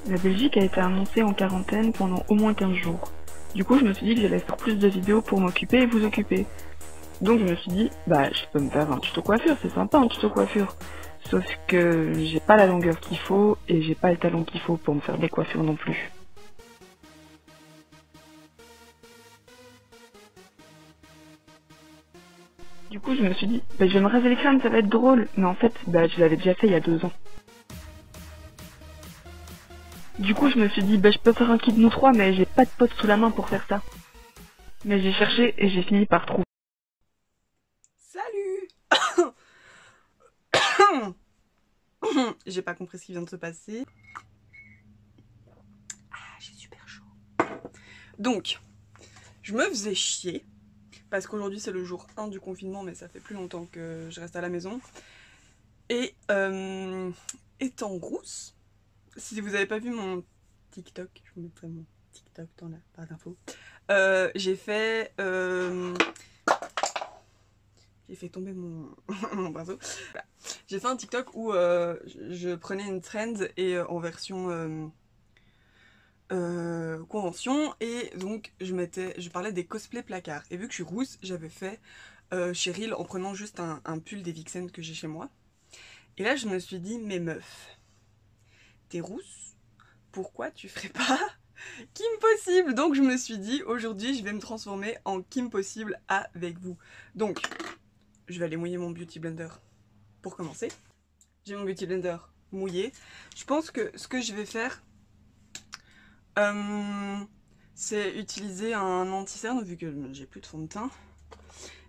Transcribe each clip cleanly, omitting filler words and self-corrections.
La Belgique a été annoncée en quarantaine pendant au moins 15 jours. Du coup, je me suis dit que j'allais faire plus de vidéos pour m'occuper et vous occuper. Donc je me suis dit, bah je peux me faire un tuto coiffure, c'est sympa un tuto coiffure. Sauf que j'ai pas la longueur qu'il faut et j'ai pas le talent qu'il faut pour me faire des coiffures non plus. Du coup, je me suis dit, bah je vais me raser les crânes, ça va être drôle. Mais en fait, bah je l'avais déjà fait il y a 2 ans. Du coup, je me suis dit, bah je peux faire un kit nous trois, mais j'ai pas de pote sous la main pour faire ça. Mais j'ai cherché et j'ai fini par trouver. Salut. J'ai pas compris ce qui vient de se passer. Ah, j'ai super chaud. Donc, je me faisais chier. Parce qu'aujourd'hui c'est le jour 1 du confinement, mais ça fait plus longtemps que je reste à la maison. Et étant rousse, si vous avez pas vu mon TikTok, je vous mettrai mon TikTok dans la barre d'infos. J'ai fait tomber mon, mon pinceau. Voilà. J'ai fait un TikTok où je prenais une trend et en version convention, et donc je parlais des cosplays placards. Et vu que je suis rousse, j'avais fait Cheryl en prenant juste un pull des Vixen que j'ai chez moi. Et là je me suis dit, mais meuf, t'es rousse, pourquoi tu ferais pas Kim Possible? Donc je me suis dit, aujourd'hui je vais me transformer en Kim Possible avec vous. Donc je vais aller mouiller mon beauty blender pour commencer. J'ai mon beauty blender mouillé. Je pense que ce que je vais faire, c'est utiliser un anti-cerne vu que j'ai plus de fond de teint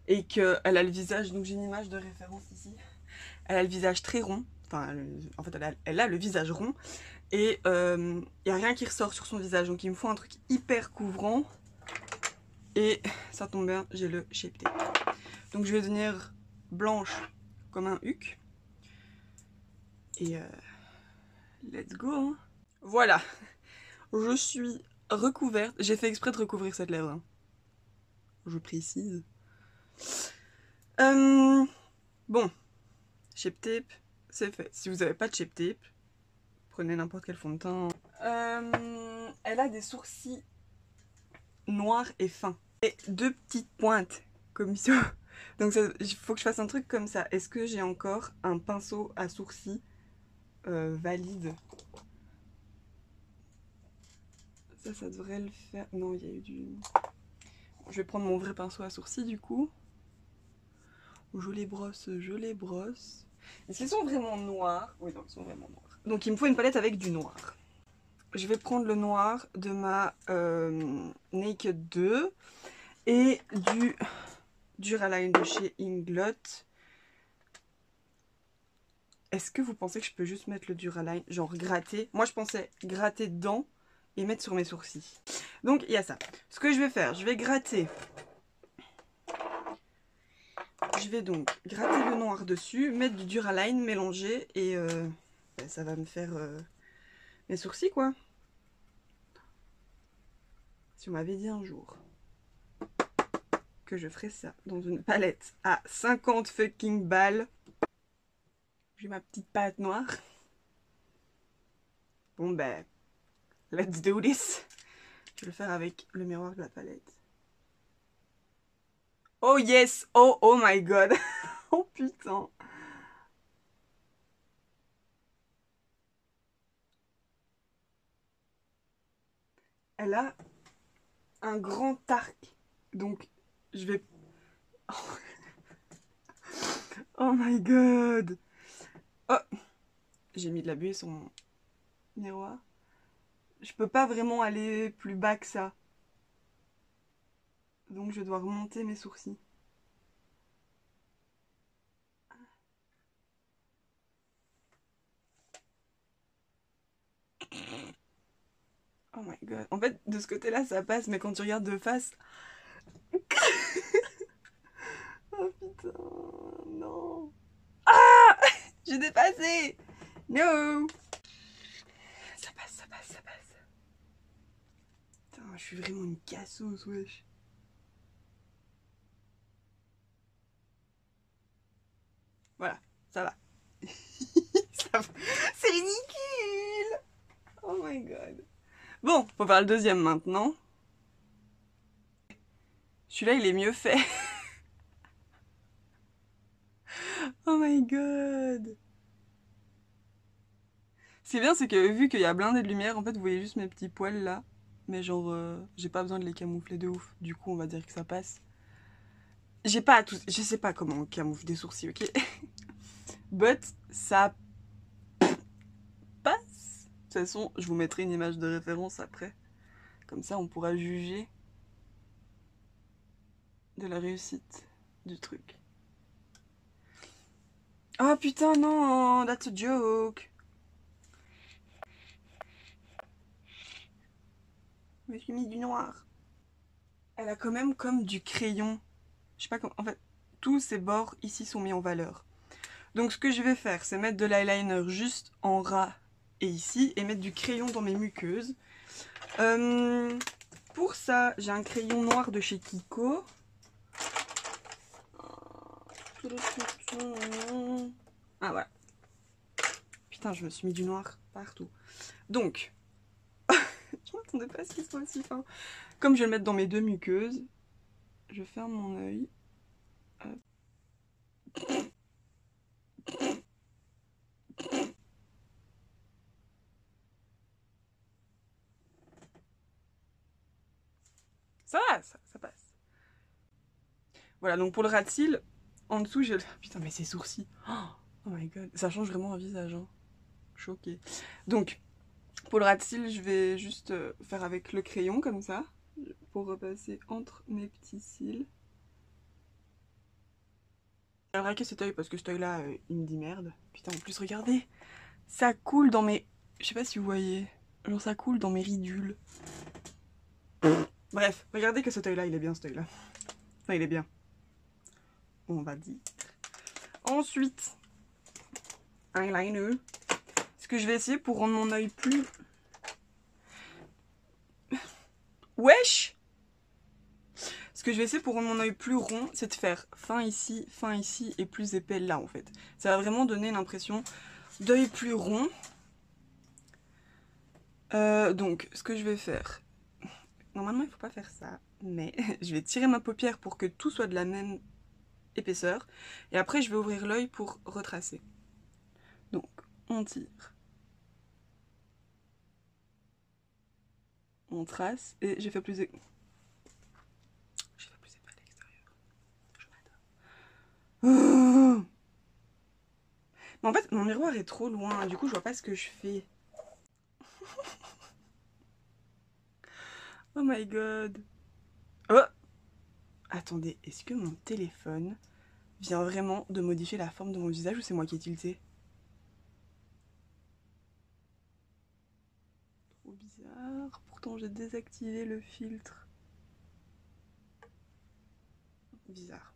et qu'elle a le visage, donc j'ai une image de référence ici. Elle a le visage très rond, enfin en fait elle a le visage rond et il n'y a rien qui ressort sur son visage, donc il me faut un truc hyper couvrant et ça tombe bien, j'ai le Shape Tape. Donc je vais devenir blanche comme un huc et let's go hein. Voilà, je suis recouverte, j'ai fait exprès de recouvrir cette lèvre, hein. Je précise. Bon, Shape Tape, c'est fait. Si vous n'avez pas de Shape Tape, prenez n'importe quel fond de teint. Elle a des sourcils noirs et fins. Et 2 petites pointes, comme ça. Donc il faut que je fasse un truc comme ça. Est-ce que j'ai encore un pinceau à sourcils valide? Ça devrait le faire. Non, il y a eu du... Je vais prendre mon vrai pinceau à sourcils du coup. Je les brosse, je les brosse. Est-ce qu'ils sont vraiment noirs? Oui, non, ils sont vraiment noirs. Donc il me faut une palette avec du noir. Je vais prendre le noir de ma Naked 2 et du Duraline de chez Inglot. Est-ce que vous pensez que je peux juste mettre le Duraline, genre gratter? Moi je pensais gratter dedans et mettre sur mes sourcils. Donc il y a ça. Ce que je vais faire, je vais gratter. Je vais donc gratter le noir dessus, mettre du Duraline, mélanger et ça va me faire mes sourcils quoi. Si on m'avait dit un jour que je ferais ça dans une palette à 50 fucking balles. J'ai ma petite palette noire. Bon ben, let's do this. Je vais le faire avec le miroir de la palette. Oh yes! Oh, oh my god! Oh putain! Elle a un grand arc. Donc, je vais... Oh my god! Oh! J'ai mis de la buée sur mon miroir. Je peux pas vraiment aller plus bas que ça. Donc, je dois remonter mes sourcils. Oh my god. En fait, de ce côté-là, ça passe, mais quand tu regardes de face... Oh putain, non. Ah! J'ai dépassé! No! Ça passe, ça passe, ça passe. Putain, je suis vraiment une cassos, wesh. Voilà, ça va. C'est ridicule! Oh my my god. Bon, faut faire le deuxième maintenant. Celui-là, il est mieux fait. Oh my god. Ce qui est bien, c'est que vu qu'il y a blindé de lumière, en fait, vous voyez juste mes petits poils là. Mais genre, j'ai pas besoin de les camoufler de ouf. Du coup, on va dire que ça passe. J'ai pas tout... Je sais pas comment on camoufle des sourcils, ok? But, ça passe. De toute façon, je vous mettrai une image de référence après. Comme ça, on pourra juger de la réussite du truc. Oh putain, non, that's a joke. Je me suis mis du noir. Elle a quand même comme du crayon. Je sais pas comment... En fait, tous ces bords ici sont mis en valeur. Donc ce que je vais faire, c'est mettre de l'eyeliner juste en ras et ici, et mettre du crayon dans mes muqueuses. Pour ça, j'ai un crayon noir de chez Kiko. Ah voilà. Putain, je me suis mis du noir partout. Donc, je m'attendais pas à ce qu'il soit aussi fin. Comme je vais le mettre dans mes deux muqueuses, je ferme mon œil. Ça va, ça passe. Voilà, donc pour le ras de cils, en dessous, j'ai le... Putain, mais ses sourcils. Oh my god, ça change vraiment un visage, hein. Choquée. Donc, pour le ras de cils, je vais juste faire avec le crayon, comme ça, pour repasser entre mes petits cils. J'ai raqué cet œil, parce que cet œil-là, il me dit merde. Putain, en plus, regardez, ça coule dans mes... Je sais pas si vous voyez. Genre, ça coule dans mes ridules. Bref, regardez que cet œil-là, il est bien, cet œil-là. Enfin, il est bien. On va dire. Ensuite, eyeliner. Ce que je vais essayer pour rendre mon œil plus... Wesh! Ce que je vais essayer pour rendre mon œil plus rond, c'est de faire fin ici et plus épais là en fait. Ça va vraiment donner l'impression d'œil plus rond. Donc, ce que je vais faire... Normalement, il faut pas faire ça, mais je vais tirer ma paupière pour que tout soit de la même épaisseur. Et après, je vais ouvrir l'œil pour retracer. Donc, on tire. On trace et j'ai fait plus épais. J'ai fait plus épais à l'extérieur. Je m'adore. Mais en fait, mon miroir est trop loin. Du coup, je vois pas ce que je fais. Oh my god. Oh! Attendez, est-ce que mon téléphone vient vraiment de modifier la forme de mon visage ou c'est moi qui ai tilté? Trop bizarre. Pourtant, j'ai désactivé le filtre. Bizarre.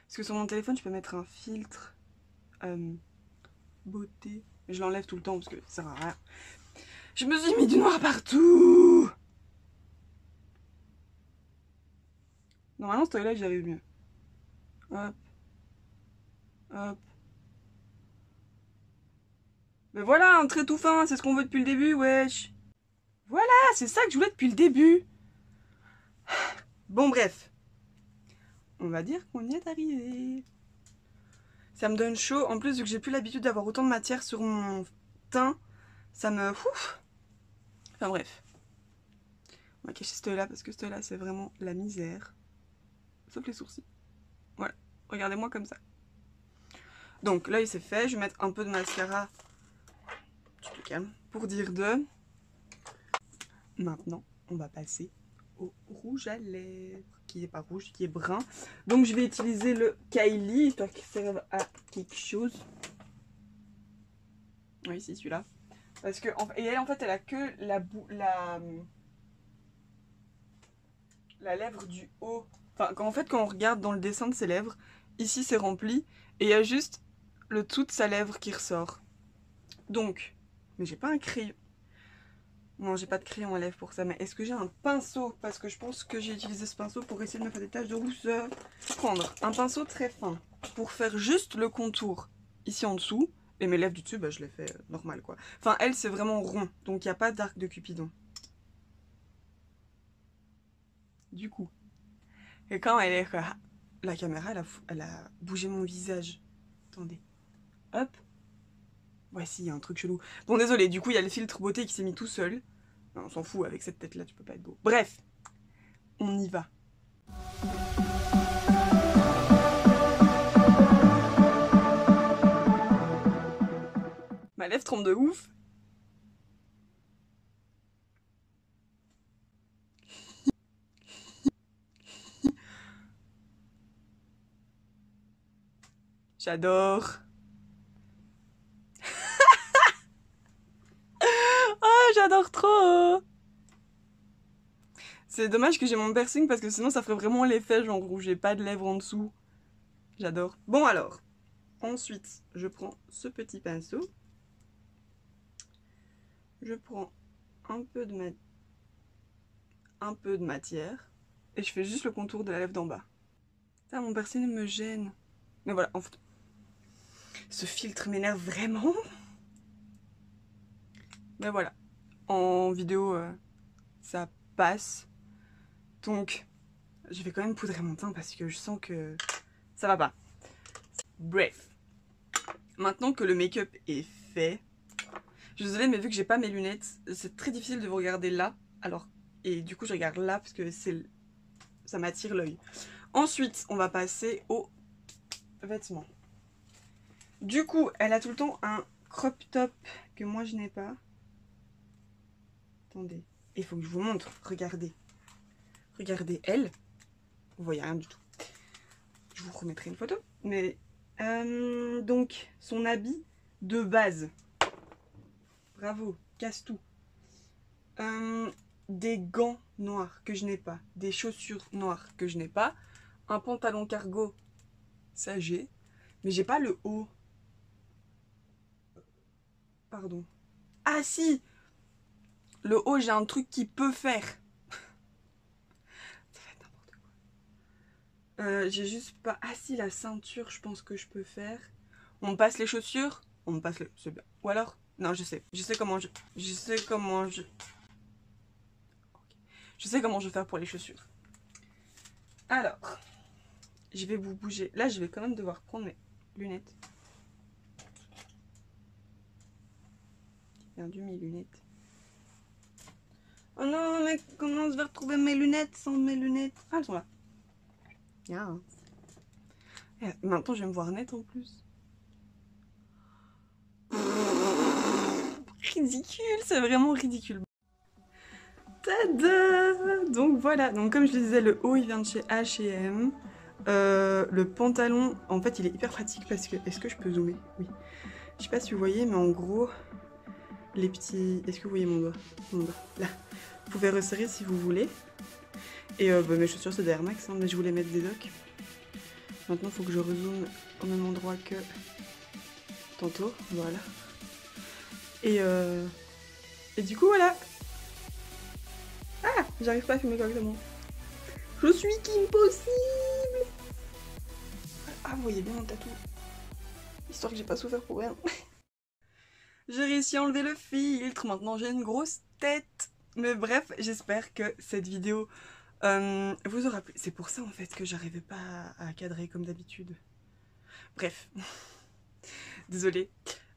Parce que sur mon téléphone, je peux mettre un filtre beauté. Mais je l'enlève tout le temps parce que ça sert à rien. Je me suis mis du noir partout. Normalement, ce truc-là, j'y arrive mieux. Hop. Hop. Mais voilà, un trait tout fin, c'est ce qu'on veut depuis le début, wesh. Voilà, c'est ça que je voulais depuis le début. Bon, bref. On va dire qu'on y est arrivé. Ça me donne chaud. En plus, vu que j'ai plus l'habitude d'avoir autant de matière sur mon teint, ça me... Ouf. Enfin bref. On va cacher ce œil-là parce que ce œil-là, c'est vraiment la misère. Sauf les sourcils. Voilà. Regardez-moi comme ça. Donc, l'œil, c'est fait. Je vais mettre un peu de mascara. Tu te calmes. Pour dire deux. Maintenant, on va passer au rouge à lèvres. Qui est pas rouge, qui est brun. Donc, je vais utiliser le Kylie, histoire qu'il serve à quelque chose. Oui, c'est celui-là. Parce que, et elle, en fait, elle a que la lèvre du haut. Enfin, en fait, quand on regarde dans le dessin de ses lèvres, ici, c'est rempli. Et il y a juste le dessous de sa lèvre qui ressort. Donc, mais j'ai pas un crayon. Non, j'ai pas de crayon à lèvres pour ça. Mais est-ce que j'ai un pinceau? Parce que je pense que j'ai utilisé ce pinceau pour essayer de me faire des taches de rousseur. Prendre un pinceau très fin pour faire juste le contour ici en dessous. Et mes lèvres du dessus, bah, je les fais normal quoi. Enfin, elle, c'est vraiment rond, donc il n'y a pas d'arc de Cupidon. Du coup. Et quand elle est... La caméra, elle a bougé mon visage. Attendez. Hop. Voici, il y a un truc chelou. Bon, désolé, du coup, il y a le filtre beauté qui s'est mis tout seul. Non, on s'en fout, avec cette tête-là, tu peux pas être beau. Bref, on y va. Ma lèvre tremble de ouf. J'adore. Oh, j'adore trop. C'est dommage que j'ai mon piercing parce que sinon ça ferait vraiment l'effet genre où j'ai pas de lèvres en dessous. J'adore. Bon alors, ensuite, je prends ce petit pinceau. Je prends un peu de matière et je fais juste le contour de la lèvre d'en bas. Ça, mon piercing me gêne. Mais voilà, en fait, ce filtre m'énerve vraiment. Mais voilà, en vidéo, ça passe. Donc, je vais quand même poudrer mon teint parce que je sens que ça va pas. Bref, maintenant que le make-up est fait, je suis désolée, mais vu que j'ai pas mes lunettes, c'est très difficile de vous regarder là. Alors, et du coup, je regarde là parce que ça m'attire l'œil. Ensuite, on va passer aux vêtements. Du coup, elle a tout le temps un crop top que moi je n'ai pas. Attendez, il faut que je vous montre. Regardez. Regardez elle. Vous voyez rien du tout. Je vous remettrai une photo. Mais donc, son habit de base. Bravo, casse tout. Des gants noirs que je n'ai pas. Des chaussures noires que je n'ai pas. Un pantalon cargo, ça j'ai. Mais j'ai pas le haut. Pardon. Ah si! Le haut, j'ai un truc qui peut faire. Ça va être n'importe quoi. J'ai juste pas... Ah si, la ceinture, je pense que je peux faire. On me passe les chaussures? On me passe les... C'est bien. Ou alors... Non, je sais. Je sais comment je... Je sais comment je... Je sais comment je vais faire pour les chaussures. Alors... Je vais vous bouger. Là, je vais quand même devoir prendre mes lunettes. J'ai perdu mes lunettes. Oh non, mais comment je vais retrouver mes lunettes sans mes lunettes? Ah, elles sont là. Bien. Et maintenant, je vais me voir nette en plus. Ridicule, c'est vraiment ridicule. Tada! Donc voilà, donc comme je le disais, le haut il vient de chez H&M. Le pantalon, en fait, il est hyper pratique parce que... Est-ce que je peux zoomer? Oui. Je sais pas si vous voyez, mais en gros, les petits... Est-ce que vous voyez mon doigt? Mon doigt, là. Vous pouvez resserrer si vous voulez. Et bah, mes chaussures, c'est des Air Max, hein, mais je voulais mettre des docks. Maintenant, il faut que je rezoome au même endroit que tantôt. Voilà. Et du coup, voilà. Ah, j'arrive pas à filmer correctement. Je suis Kim Possible. Ah, vous voyez bien mon tatou. Histoire que j'ai pas souffert pour rien. J'ai réussi à enlever le filtre. Maintenant, j'ai une grosse tête. Mais bref, j'espère que cette vidéo vous aura plu. C'est pour ça, en fait, que j'arrivais pas à cadrer comme d'habitude. Bref. Désolée.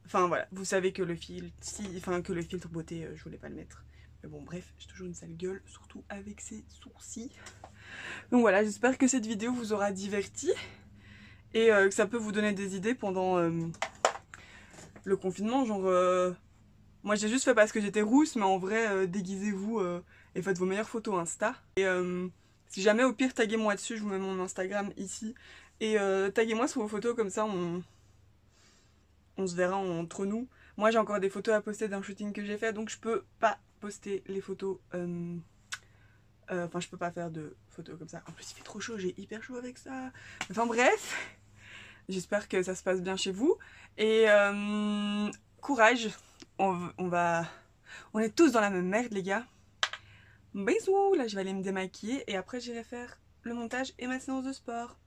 Enfin, voilà. Vous savez que le filtre beauté, je voulais pas le mettre. Mais bon, bref, j'ai toujours une sale gueule, surtout avec ces sourcils. Donc voilà, j'espère que cette vidéo vous aura diverti et que ça peut vous donner des idées pendant le confinement. Genre, moi j'ai juste fait parce que j'étais rousse, mais en vrai, déguisez-vous et faites vos meilleures photos Insta. Et si jamais, au pire, taguez-moi dessus, je vous mets mon Instagram ici. Et taguez-moi sur vos photos, comme ça on se verra entre nous. Moi j'ai encore des photos à poster d'un shooting que j'ai fait, donc je peux pas poster les photos. Enfin, je peux pas faire de photos comme ça. En plus, il fait trop chaud, j'ai hyper chaud avec ça. Enfin bref, j'espère que ça se passe bien chez vous. Et courage, on est tous dans la même merde, les gars. Bisous, là je vais aller me démaquiller et après j'irai faire le montage et ma séance de sport.